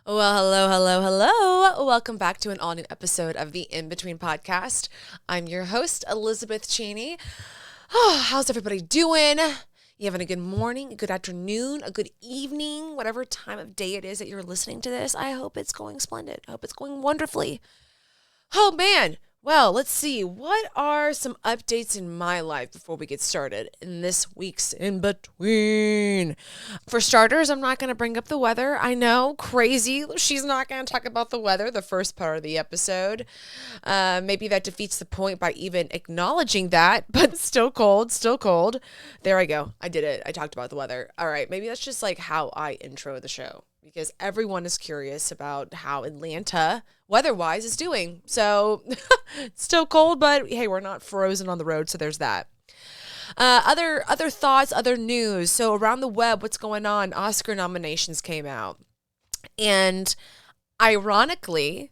Well, hello, hello, hello. Welcome back to an all new episode of the In Between podcast. I'm your host, Elizabeth Cheney. Oh, how's everybody doing? You having a good morning, a good afternoon, a good evening, whatever time of day it is that you're listening to this? I hope it's going splendid. I hope it's going wonderfully. Oh man. Well, let's see. What are some updates in my life before we get started in this week's In Between? For starters, I'm not going to bring up the weather. I know, crazy. She's not going to talk about the weather the first part of the episode. Maybe that defeats the point by even acknowledging that, but still cold, still cold. There I go. I did it. I talked about the weather. All right, maybe that's just like how I intro the show because everyone is curious about how Atlanta, weather-wise, is doing. So, it's still cold, but hey, we're not frozen on the road, so there's that. Other thoughts, other news. So around the web, what's going on? Oscar nominations came out. And ironically,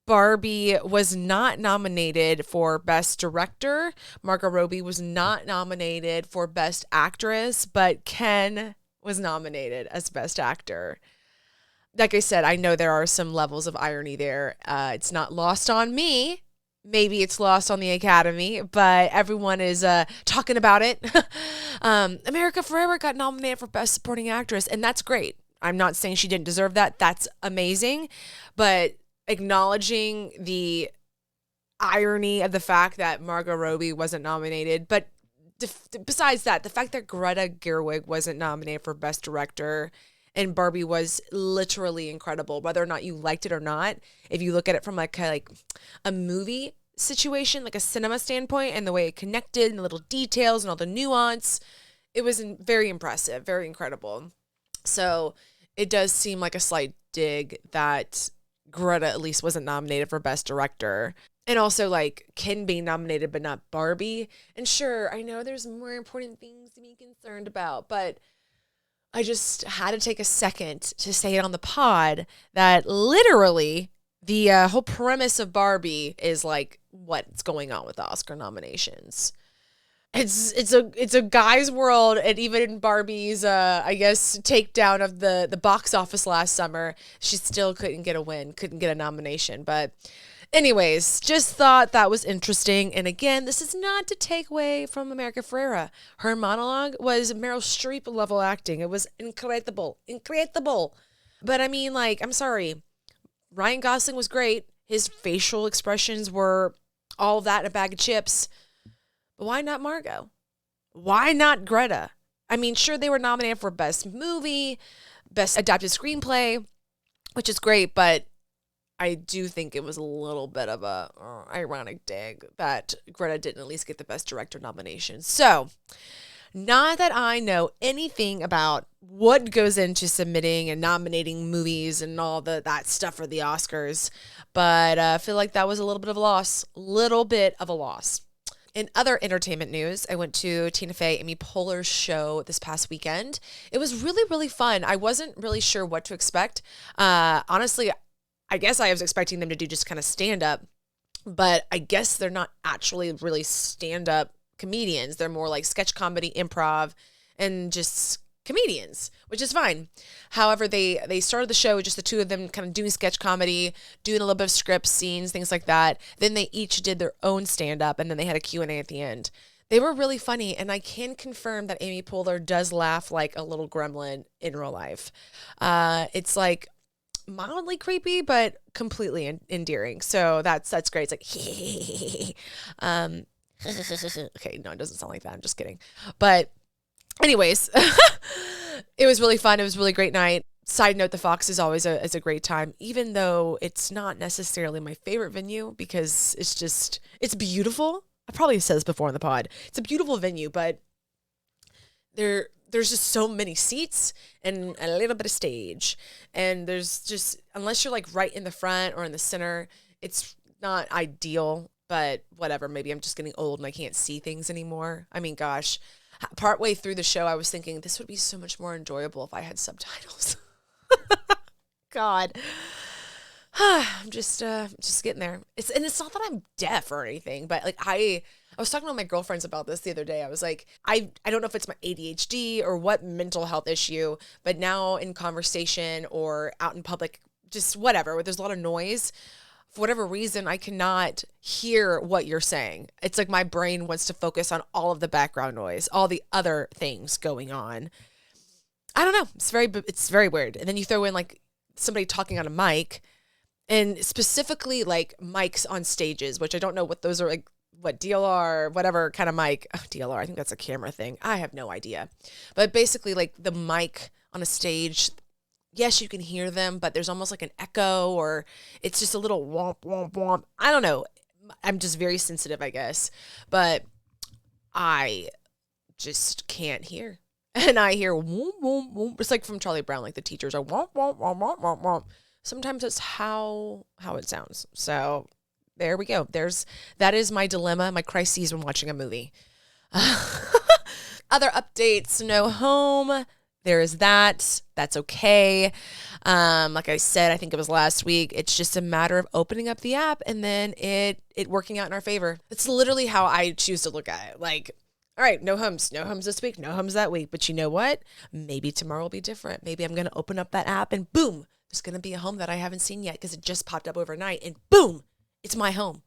Barbie was not nominated for Best Director. Margot Robbie was not nominated for Best Actress, but Ken was nominated as Best Actor. Like I said, I know there are some levels of irony there. It's not lost on me. Maybe it's lost on the Academy, but everyone is talking about it. America Ferrera got nominated for Best Supporting Actress, and that's great. I'm not saying she didn't deserve that. That's amazing. But acknowledging the irony of the fact that Margot Robbie wasn't nominated, but besides that, the fact that Greta Gerwig wasn't nominated for Best Director and Barbie was literally incredible, whether or not you liked it or not. If you look at it from like a movie situation, like a cinema standpoint, and the way it connected and the little details and all the nuance, it was very impressive, very incredible. So it does seem like a slight dig that Greta at least wasn't nominated for Best Director. And also like Ken being nominated but not Barbie. And sure, I know there's more important things to be concerned about, but I just had to take a second to say it on the pod that literally the whole premise of Barbie is like what's going on with the Oscar nominations. It's a guy's world, and even in Barbie's I guess takedown of the box office last summer, she still couldn't get a win, couldn't get a nomination. But anyways, just thought that was interesting. And again, this is not to take away from America Ferrera. Her monologue was Meryl Streep level acting. It was incredible. Incredible. But I mean, like, I'm sorry. Ryan Gosling was great. His facial expressions were all that in a bag of chips. But why not Margot? Why not Greta? I mean, sure, they were nominated for Best Movie, Best Adapted Screenplay, which is great, but I do think it was a little bit of a ironic dig that Greta didn't at least get the Best Director nomination. So, not that I know anything about what goes into submitting and nominating movies and all that stuff for the Oscars, but I feel like that was a little bit of a loss. Little bit of a loss. In other entertainment news, I went to Tina Fey, Amy Poehler's show this past weekend. It was really, really fun. I wasn't really sure what to expect. Honestly, I guess I was expecting them to do just kind of stand up, but I guess they're not actually really stand up comedians. They're more like sketch comedy, improv, and just comedians, which is fine. However, they started the show with just the two of them kind of doing sketch comedy, doing a little bit of script scenes, things like that. Then they each did their own stand up, and then they had a Q&A at the end. They were really funny, and I can confirm that Amy Poehler does laugh like a little gremlin in real life. It's like mildly creepy, but completely endearing. So that's great. It's like, okay, no, it doesn't sound like that. I'm just kidding. But anyways, it was really fun. It was a really great night. Side note, the Fox is always a great time, even though it's not necessarily my favorite venue because it's beautiful. I probably said this before in the pod. It's a beautiful venue, but there's just so many seats and a little bit of stage. And there's just, unless you're like right in the front or in the center, it's not ideal, but whatever. Maybe I'm just getting old and I can't see things anymore. I mean, gosh, partway through the show, I was thinking this would be so much more enjoyable if I had subtitles. God. I'm just getting there. It's not that I'm deaf or anything, but like I was talking to my girlfriends about this the other day. I was like, I don't know if it's my ADHD or what mental health issue, but now in conversation or out in public just whatever, where there's a lot of noise. For whatever reason, I cannot hear what you're saying. It's like my brain wants to focus on all of the background noise, all the other things going on. I don't know. It's very weird. And then you throw in like somebody talking on a mic, and specifically like mics on stages, which I don't know what those are, like what DLR, whatever kind of mic. Oh, DLR, I think that's a camera thing. I have no idea. But basically like the mic on a stage, yes, you can hear them, but there's almost like an echo, or it's just a little womp, womp, womp. I don't know. I'm just very sensitive, I guess. But I just can't hear. And I hear womp, womp, womp. It's like from Charlie Brown, like the teachers are womp, womp, womp, womp, womp, womp. Sometimes it's how it sounds. So there we go. That is my dilemma, my crises when watching a movie. Other updates, no home. There is that. That's okay. Like I said, I think it was last week. It's just a matter of opening up the app and then it working out in our favor. It's literally how I choose to look at it. Like, all right, no homes this week, no homes that week. But you know what? Maybe tomorrow will be different. Maybe I'm going to open up that app and boom, there's going to be a home that I haven't seen yet because it just popped up overnight and boom, it's my home.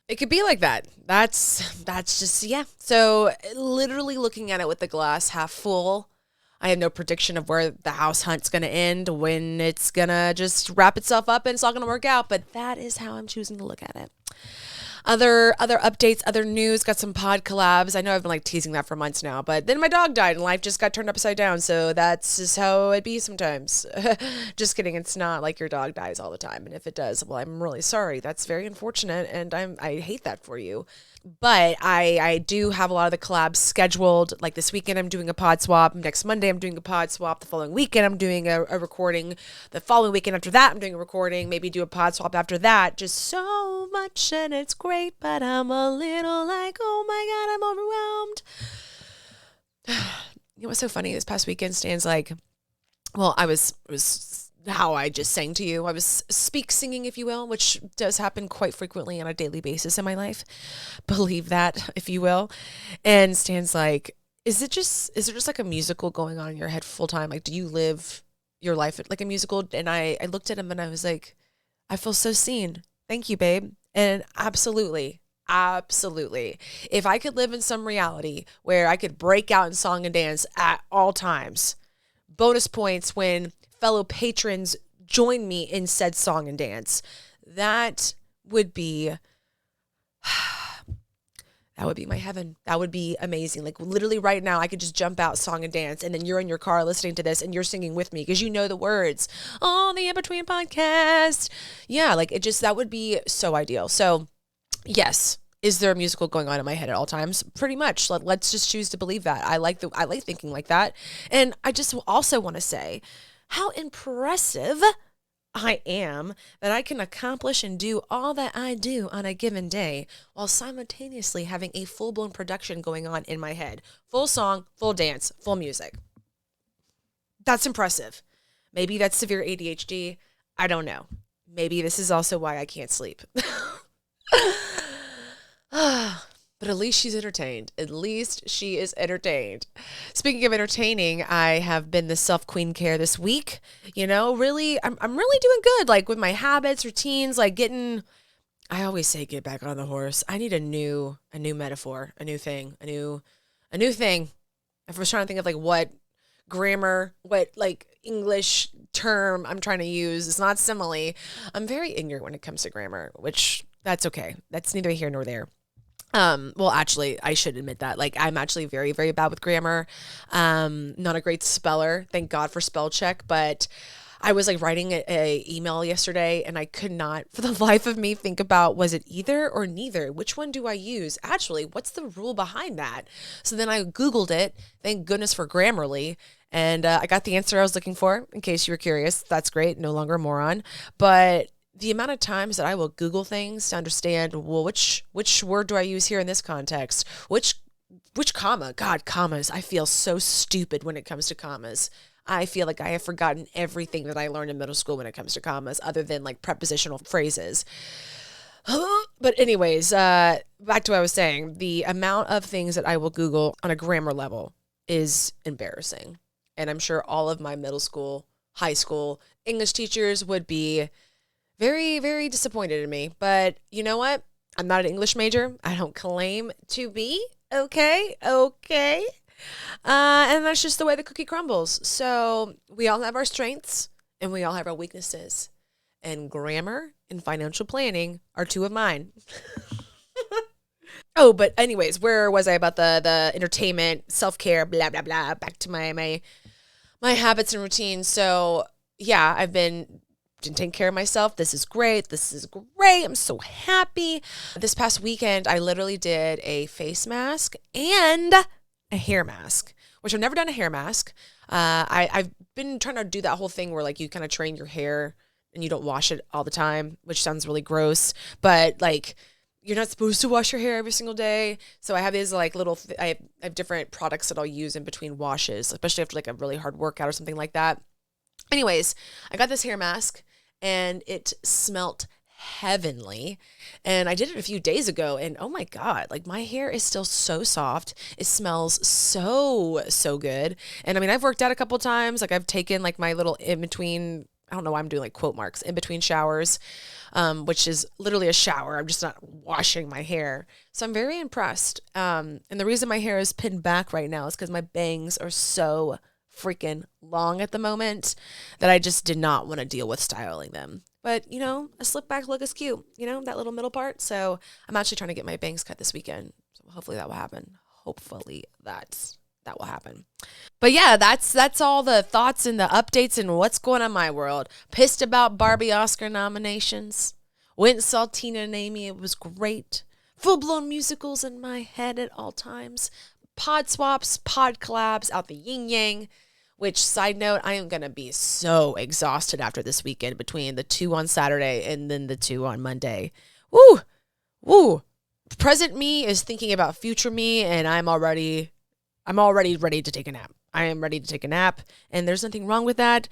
It could be like that. That's just, yeah. So literally looking at it with the glass half full. I have no prediction of where the house hunt's going to end, when it's going to just wrap itself up and it's all going to work out. But that is how I'm choosing to look at it. Other updates, other news, got some pod collabs. I know I've been like teasing that for months now, but then my dog died and life just got turned upside down. So that's just how it be sometimes. Just kidding. It's not like your dog dies all the time. And if it does, well, I'm really sorry. That's very unfortunate. And I hate that for you. But I do have a lot of the collabs scheduled. Like this weekend, I'm doing a pod swap. Next Monday, I'm doing a pod swap. The following weekend, I'm doing a recording. The following weekend after that, I'm doing a recording. Maybe do a pod swap after that. Just so much, and it's great. But I'm a little like, oh my God, I'm overwhelmed. You know what's so funny? This past weekend, Stan's like, well, it was how I just sang to you. I was singing, if you will, which does happen quite frequently on a daily basis in my life. Believe that, if you will. And Stan's like, is there just like a musical going on in your head full time? Like, do you live your life like a musical? And I looked at him and I was like, I feel so seen. Thank you, babe. And absolutely. If I could live in some reality where I could break out in song and dance at all times, bonus points when fellow patrons join me in said song and dance, that would be my heaven. That would be amazing. Like literally right now, I could just jump out, song and dance, and then you're in your car listening to this and you're singing with me because you know the words. Oh, the In Between podcast. Yeah, like that would be so ideal. So yes. Is there a musical going on in my head at all times? Pretty much. Let's just choose to believe that. I like thinking like that. And I just also want to say how impressive I am that I can accomplish and do all that I do on a given day while simultaneously having a full-blown production going on in my head. Full song, full dance, full music. That's impressive. Maybe that's severe ADHD. I don't know. Maybe this is also why I can't sleep. But at least she's entertained. At least she is entertained. Speaking of entertaining, I have been the self-queen care this week. You know, really, I'm really doing good. Like with my habits, routines, like I always say get back on the horse. I need a new metaphor, a new thing. I was trying to think of like what grammar, what like English term I'm trying to use. It's not simile. I'm very ignorant when it comes to grammar, which that's okay. That's neither here nor there. Well, actually, I should admit that. Like, I'm actually very, very bad with grammar. Not a great speller. Thank God for spell check. But I was like writing a email yesterday and I could not for the life of me think about, was it either or neither? Which one do I use? Actually, what's the rule behind that? So then I Googled it. Thank goodness for Grammarly. And I got the answer I was looking for, in case you were curious. That's great. No longer a moron. But the amount of times that I will Google things to understand, well, which word do I use here in this context? Which comma? God, commas. I feel so stupid when it comes to commas. I feel like I have forgotten everything that I learned in middle school when it comes to commas, other than like prepositional phrases. But anyways, back to what I was saying. The amount of things that I will Google on a grammar level is embarrassing. And I'm sure all of my middle school high school. English teachers would be very, very disappointed in me. But you know what? I'm not an English major. I don't claim to be. Okay. And that's just the way the cookie crumbles. So we all have our strengths and we all have our weaknesses. And grammar and financial planning are two of mine. Oh, but anyways, where was I about the entertainment, self-care, blah, blah, blah, back to my habits and routines. So yeah, I've been taking care of myself. This is great. I'm so happy. This past weekend, I literally did a face mask and a hair mask, which I've never done a hair mask. I've been trying to do that whole thing where like you kind of train your hair and you don't wash it all the time, which sounds really gross, but like you're not supposed to wash your hair every single day. So I have these like I have different products that I'll use in between washes, especially after like a really hard workout or something like that. Anyways, I got this hair mask and it smelt heavenly. And I did it a few days ago and oh my God, like my hair is still so soft. It smells so good. And I mean, I've worked out a couple times. Like I've taken like my little in between, I don't know why I'm doing like quote marks, in between showers, which is literally a shower. I'm just not washing my hair. So I'm very impressed. And the reason my hair is pinned back right now is because my bangs are so freaking long at the moment that I just did not want to deal with styling them. But, you know, a slip back look is cute, you know, that little middle part. So I'm actually trying to get my bangs cut this weekend. So hopefully that will happen. Hopefully that will happen. But yeah, that's all the thoughts and the updates and what's going on in my world. Pissed about Barbie Oscar nominations. Went and saw Tina and Amy. It was great. Full-blown musicals in my head at all times. Pod swaps, pod collabs, out the yin yang. Which, side note, I am going to be so exhausted after this weekend between the 2 on Saturday and then the 2 on Monday. Woo. Present me is thinking about future me, and I'm already ready to take a nap. I am ready to take a nap, and there's nothing wrong with that.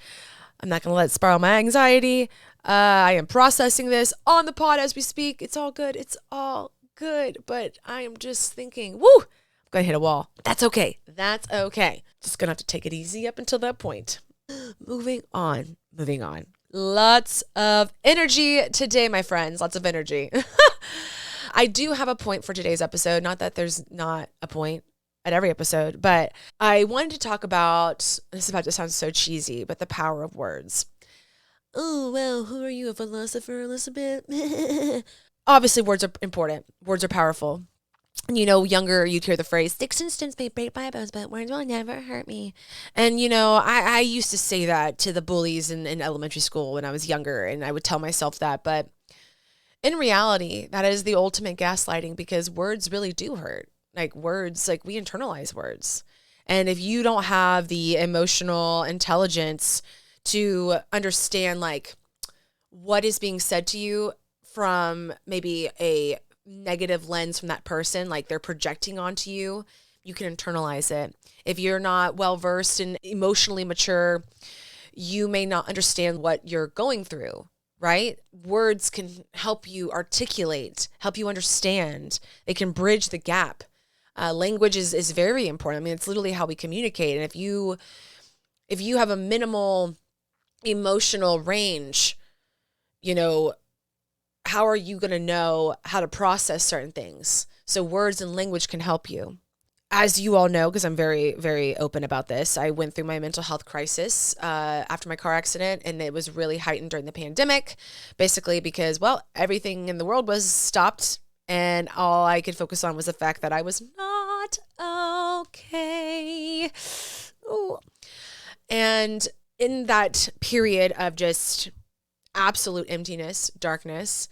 I'm not going to let it spiral my anxiety. I am processing this on the pod as we speak. It's all good. But I am just thinking, I'm going to hit a wall. That's okay. Just going to have to take it easy up until that point. Moving on. Lots of energy today, my friends. Lots of energy. I do have a point for today's episode. Not that there's not a point at every episode, but I wanted to talk about, this is about to sound so cheesy, but the power of words. Oh, well, who are you, a philosopher, Elizabeth? Obviously, words are important. Words are powerful. You know, younger, you'd hear the phrase, sticks and stones may break my bones, but words will never hurt me. And, you know, I used to say that to the bullies in elementary school when I was younger, and I would tell myself that. But in reality, that is the ultimate gaslighting because words really do hurt. Like words, like we internalize words. And if you don't have the emotional intelligence to understand like what is being said to you from maybe a negative lens from that person, like they're projecting onto you, you can internalize it. If you're not well versed and emotionally mature, you may not understand what you're going through, right? Words can help you articulate, help you understand. They can bridge the gap. Language is very important. I mean, it's literally how we communicate. And if you have a minimal emotional range, you know, how are you going to know how to process certain things? So words and language can help you. As you all know, because I'm very, very open about this, I went through my mental health crisis after my car accident, and it was really heightened during the pandemic, basically because, well, everything in the world was stopped, and all I could focus on was the fact that I was not okay. Ooh. And in that period of just absolute emptiness, darkness,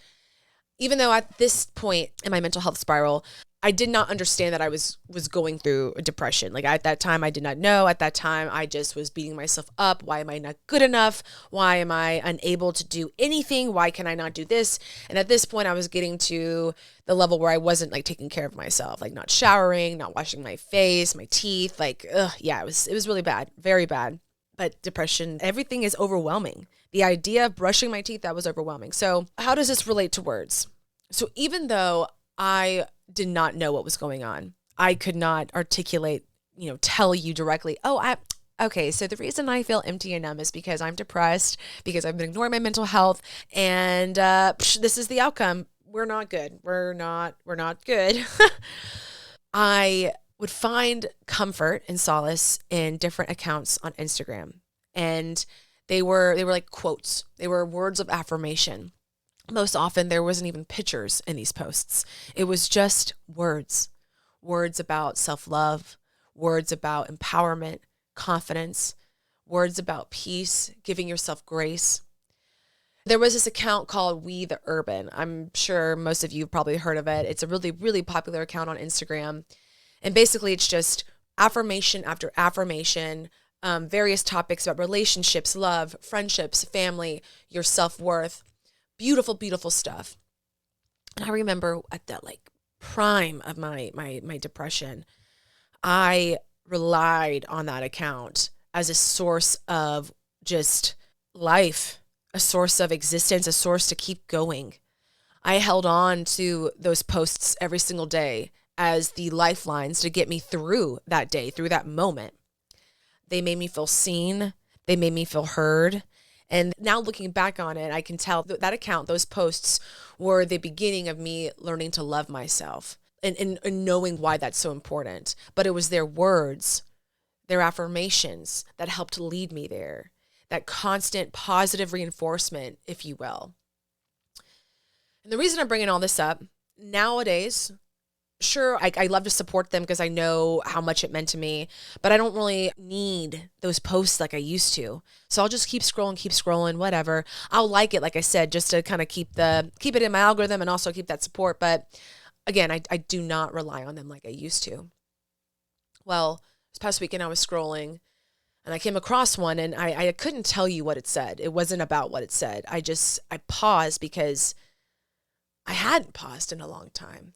even though at this point in my mental health spiral, I did not understand that I was going through a depression. Like at that time, I did not know. At that time, I just was beating myself up. Why am I not good enough? Why am I unable to do anything? Why can I not do this? And at this point, I was getting to the level where I wasn't like taking care of myself, like not showering, not washing my face, my teeth. Like, it was really bad, very bad. But depression, everything is overwhelming. The idea of brushing my teeth, that was overwhelming. So how does this relate to words? So even though I did not know what was going on, I could not articulate, tell you directly, Okay, so the reason I feel empty and numb is because I'm depressed, because I've been ignoring my mental health, and this is the outcome. We're not good. We're not good. I would find comfort and solace in different accounts on Instagram. And they were like quotes. They were words of affirmation. Most often there wasn't even pictures in these posts. It was just words. Words about self-love, words about empowerment, confidence, words about peace, giving yourself grace. There was this account called We the Urban. I'm sure most of you have probably heard of it. It's a really, really popular account on Instagram. And basically it's just affirmation after affirmation, various topics about relationships, love, friendships, family, your self-worth. Beautiful, beautiful stuff. And I remember at that like prime of my depression, I relied on that account as a source of just life, a source of existence, a source to keep going. I held on to those posts every single day as the lifelines to get me through that day, through that moment. They made me feel seen. They made me feel heard. And now looking back on it, I can tell that account, those posts were the beginning of me learning to love myself and knowing why that's so important. But it was their words, their affirmations that helped lead me there. That constant positive reinforcement, if you will. And the reason I'm bringing all this up, nowadays, sure, I love to support them because I know how much it meant to me, but I don't really need those posts like I used to. So I'll just keep scrolling, whatever. I'll like it, like I said, just to kind of keep it in my algorithm and also keep that support. But again, I do not rely on them like I used to. Well, this past weekend I was scrolling and I came across one and I couldn't tell you what it said. It wasn't about what it said. I paused because I hadn't paused in a long time.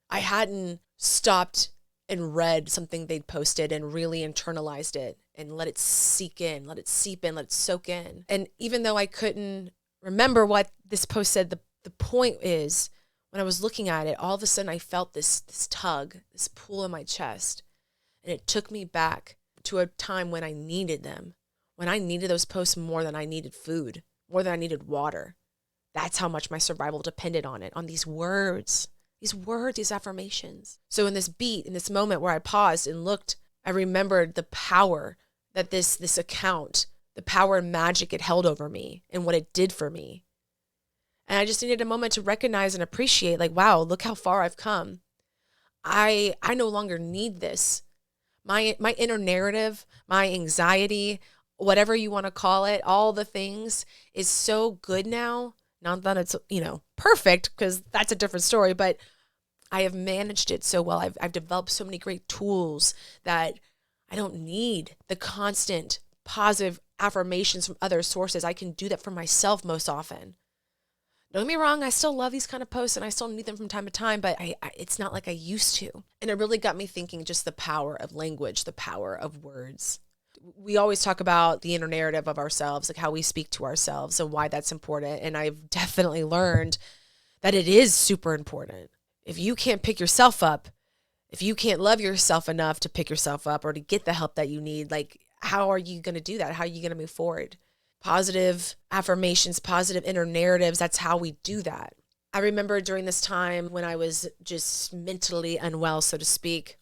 I hadn't stopped and read something they'd posted and really internalized it and let it seep in, let it soak in. And even though I couldn't remember what this post said, the point is, when I was looking at it, all of a sudden I felt this tug, this pull in my chest. And it took me back to a time when I needed them, when I needed those posts more than I needed food, more than I needed water. That's how much my survival depended on it, on these words. These words, these affirmations. So in this moment where I paused and looked, I remembered the power that this account, the power and magic it held over me and what it did for me. And I just needed a moment to recognize and appreciate, like, wow, look how far I've come. I no longer need this. My inner narrative, my anxiety, whatever you want to call it, all the things is so good now. Not that it's, perfect, because that's a different story, but I have managed it so well. I've developed so many great tools that I don't need the constant positive affirmations from other sources. I can do that for myself most often. Don't get me wrong, I still love these kind of posts and I still need them from time to time, but it's not like I used to. And it really got me thinking just the power of language, the power of words. We always talk about the inner narrative of ourselves, like how we speak to ourselves and why that's important. And I've definitely learned that it is super important. If you can't pick yourself up, if you can't love yourself enough to pick yourself up or to get the help that you need, like, how are you going to do that? How are you going to move forward? Positive affirmations, positive inner narratives, that's how we do that. I remember during this time when I was just mentally unwell, so to speak,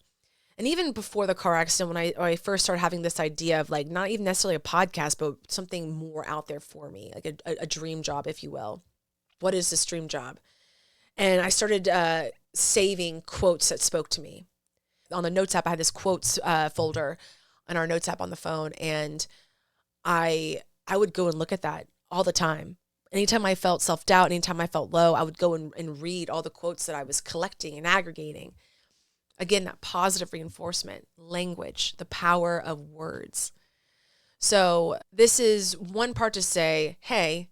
and even before the car accident, when I first started having this idea of, like, not even necessarily a podcast, but something more out there for me, like a dream job, if you will. What is this dream job? And I started saving quotes that spoke to me. On the notes app, I had this quotes folder on our notes app on the phone, and I would go and look at that all the time. Anytime I felt self-doubt, anytime I felt low, I would go and read all the quotes that I was collecting and aggregating. Again, that positive reinforcement, language, the power of words. So this is one part to say, hey,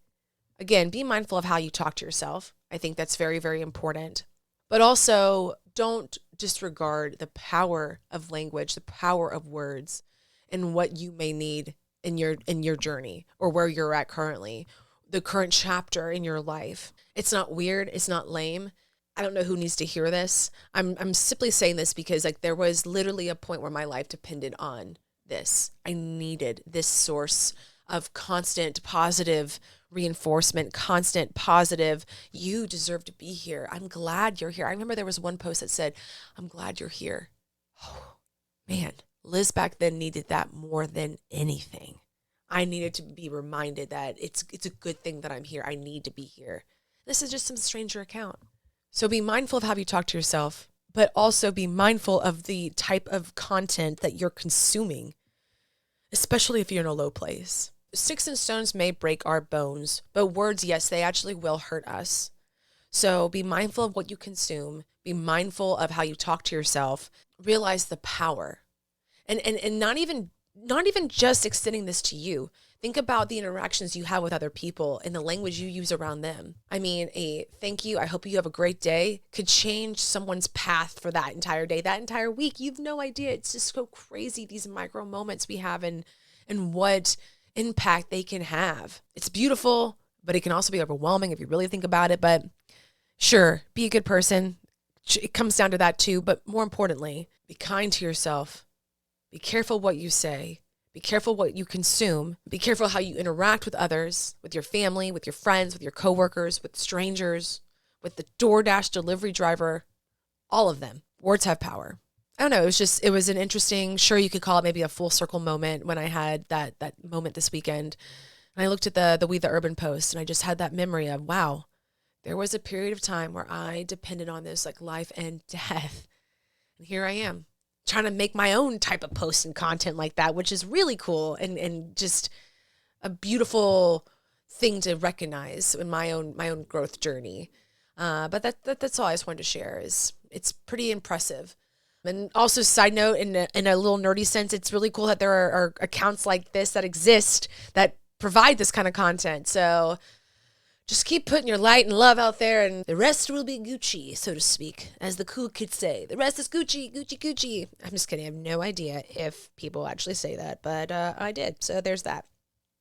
again, be mindful of how you talk to yourself. I think that's very, very important. But also, don't disregard the power of language, the power of words, and what you may need in your journey or where you're at currently, the current chapter in your life. It's not weird. It's not lame. I don't know who needs to hear this. I'm simply saying this because, like, there was literally a point where my life depended on this. I needed this source of constant positive reinforcement, constant positive, you deserve to be here. I'm glad you're here. I remember there was one post that said, I'm glad you're here. Oh, man, Liz back then needed that more than anything. I needed to be reminded that it's a good thing that I'm here. I need to be here. This is just some stranger account. So be mindful of how you talk to yourself, but also be mindful of the type of content that you're consuming, especially if you're in a low place. Sticks and stones may break our bones, but words, yes, they actually will hurt us. So be mindful of what you consume. Be mindful of how you talk to yourself. Realize the power. And not even just extending this to you. Think about the interactions you have with other people and the language you use around them. I mean, a thank you, I hope you have a great day could change someone's path for that entire day, that entire week. You've no idea. It's just so crazy, these micro moments we have and what impact they can have. It's beautiful, but it can also be overwhelming if you really think about it. But sure, be a good person. It comes down to that too. But more importantly, be kind to yourself. Be careful what you say. Be careful what you consume. Be careful how you interact with others, with your family, with your friends, with your coworkers, with strangers, with the DoorDash delivery driver, all of them. Words have power. I don't know. It was an interesting, sure, you could call it maybe a full circle moment when I had that moment this weekend. And I looked at the We the Urban post and I just had that memory of, wow, there was a period of time where I depended on this like life and death. And here I am trying to make my own type of post and content like that, which is really cool and just a beautiful thing to recognize in my own growth journey. But that's all I just wanted to share. Is it's pretty impressive. And also, side note, in a little nerdy sense, it's really cool that there are accounts like this that exist that provide this kind of content. So just keep putting your light and love out there, and the rest will be Gucci, so to speak, as the cool kids say. The rest is Gucci, Gucci, Gucci. I'm just kidding. I have no idea if people actually say that, but I did. So there's that.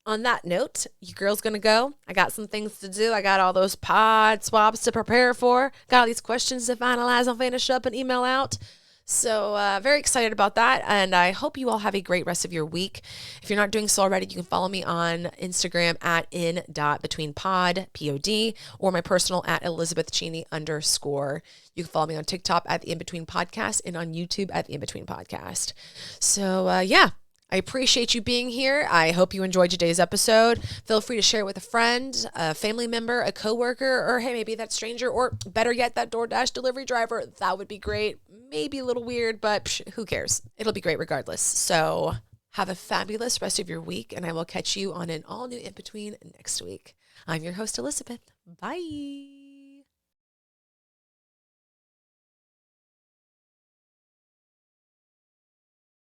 On that note, you girls gonna go? I got some things to do. I got all those pod swaps to prepare for. Got all these questions to finalize and finish up and email out. So very excited about that, and I hope you all have a great rest of your week. If you're not doing so already, you can follow me on Instagram at in.betweenpod, P-O-D, or my personal at ElizabethCheney _. You can follow me on TikTok at the In Between Podcast and on YouTube at the In Between Podcast. So yeah. I appreciate you being here. I hope you enjoyed today's episode. Feel free to share it with a friend, a family member, a coworker, or hey, maybe that stranger, or better yet, that DoorDash delivery driver. That would be great. Maybe a little weird, but who cares? It'll be great regardless. So have a fabulous rest of your week, and I will catch you on an all new In Between next week. I'm your host, Elizabeth. Bye.